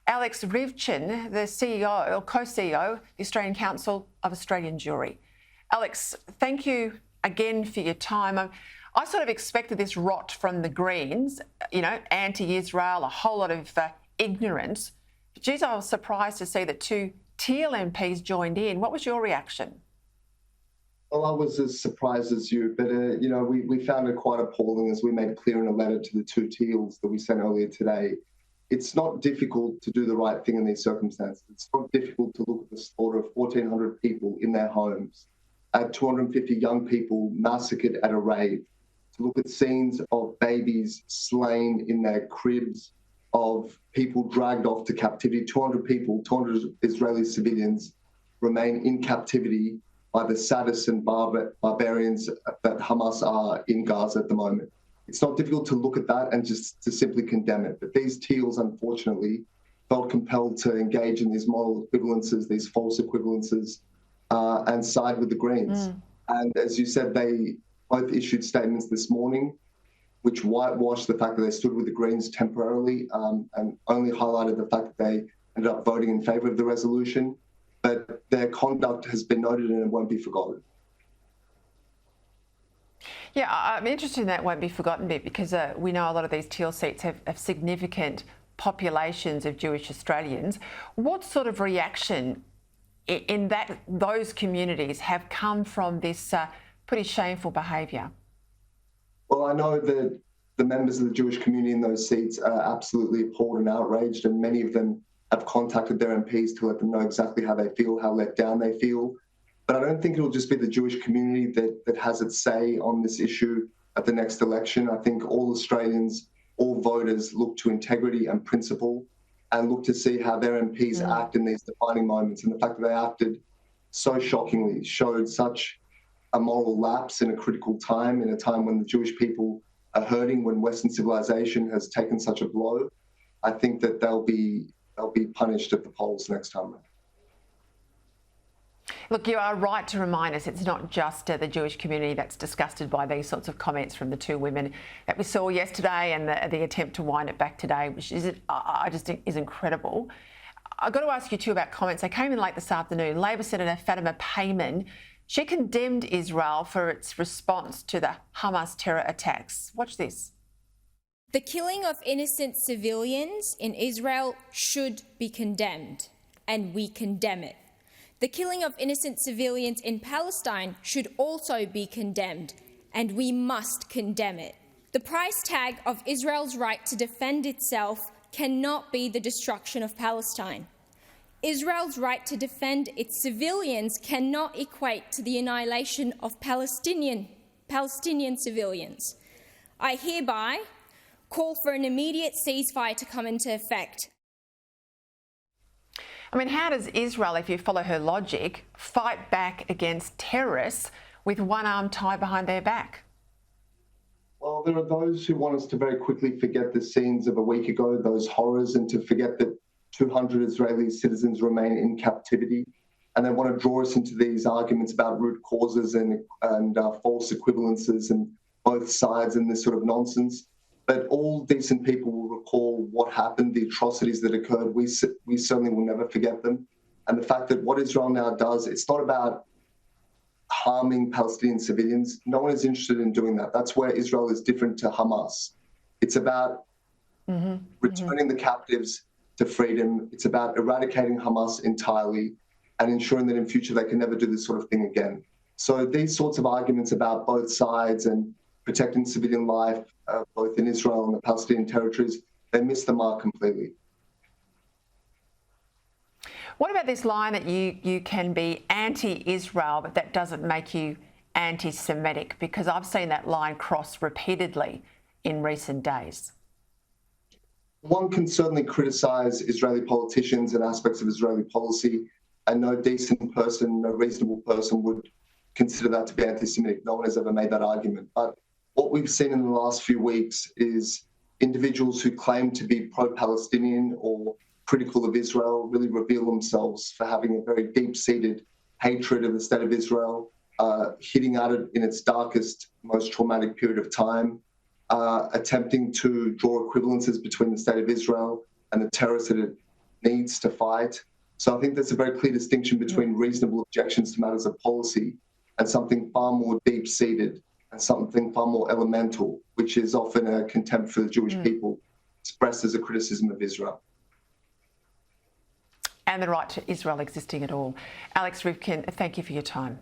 Alex Ryvchin, the CEO or co-CEO, the Australian Council of Australian Jewry. Alex, thank you again for your time. I sort of expected this rot from the Greens, you know, anti-Israel, a whole lot of ignorance. But geez, I was surprised to see that two teal MPs joined in. What was your reaction? Well, I was as surprised as you, but, you know, we found it quite appalling, as we made clear in a letter to the two teals that we sent earlier today. It's not difficult to do the right thing in these circumstances. It's not difficult to look at the slaughter of 1,400 people in their homes, at 250 young people massacred at a rave, to look at scenes of babies slain in their cribs, of people dragged off to captivity. 200 people, 200 Israeli civilians remain in captivity by the sadists and barbarians that Hamas are in Gaza at the moment. It's not difficult to look at that and just to simply condemn it. But these teals, unfortunately, felt compelled to engage in these moral equivalences, these false equivalences, and side with the Greens. And as you said, they both issued statements this morning which whitewashed the fact that they stood with the Greens temporarily, and only highlighted the fact that they ended up voting in favour of the resolution. But their conduct has been noted and it won't be forgotten. Yeah, I'm interested in that won't be forgotten bit, because we know a lot of these teal seats have significant populations of Jewish Australians. What sort of reaction in those communities have come from this pretty shameful behaviour? Well, I know that the members of the Jewish community in those seats are absolutely appalled and outraged, and many of them have contacted their MPs to let them know exactly how they feel, how let down they feel. But I don't think it'll just be the Jewish community that has its say on this issue at the next election. I think all Australians, all voters look to integrity and principle and look to see how their MPs act in these defining moments. And the fact that they acted so shockingly showed such a moral lapse in a critical time, in a time when the Jewish people are hurting, when Western civilization has taken such a blow. I think that they'll be punished at the polls next time. Look, you are right to remind us it's not just the Jewish community that's disgusted by these sorts of comments from the two women that we saw yesterday, and the attempt to wind it back today, which is, I just think is incredible. I've got to ask you too about comments. They came in late this afternoon. Labor Senator Fatima Payman, she condemned Israel for its response to the Hamas terror attacks. Watch this. The killing of innocent civilians in Israel should be condemned, and we condemn it. The killing of innocent civilians in Palestine should also be condemned, and we must condemn it. The price tag of Israel's right to defend itself cannot be the destruction of Palestine. Israel's right to defend its civilians cannot equate to the annihilation of Palestinian civilians. I hereby call for an immediate ceasefire to come into effect. I mean, how does Israel, if you follow her logic, fight back against terrorists with one arm tied behind their back? Well, there are those who want us to very quickly forget the scenes of a week ago, those horrors, and to forget that 200 Israeli citizens remain in captivity. And they want to draw us into these arguments about root causes and false equivalences and both sides and this sort of nonsense. But all decent people will recall what happened, the atrocities that occurred. We certainly will never forget them. And the fact that what Israel now does, it's not about harming Palestinian civilians. No one is interested in doing that. That's where Israel is different to Hamas. It's about returning the captives to freedom. It's about eradicating Hamas entirely and ensuring that in future they can never do this sort of thing again. So these sorts of arguments about both sides and protecting civilian life, both in Israel and the Palestinian territories, they miss the mark completely. What about this line that you can be anti-Israel, but that doesn't make you anti-Semitic? Because I've seen that line crossed repeatedly in recent days. One can certainly criticise Israeli politicians and aspects of Israeli policy, and no decent person, no reasonable person would consider that to be anti-Semitic. No one has ever made that argument. But what we've seen in the last few weeks is individuals who claim to be pro-Palestinian or critical of Israel really reveal themselves for having a very deep-seated hatred of the state of Israel, hitting at it in its darkest, most traumatic period of time, attempting to draw equivalences between the state of Israel and the terrorists that it needs to fight. So I think there's a very clear distinction between reasonable objections to matters of policy and something far more deep-seated and something far more elemental, which is often a contempt for the Jewish people expressed as a criticism of Israel. And the right to Israel existing at all. Alex Ryvchin, thank you for your time.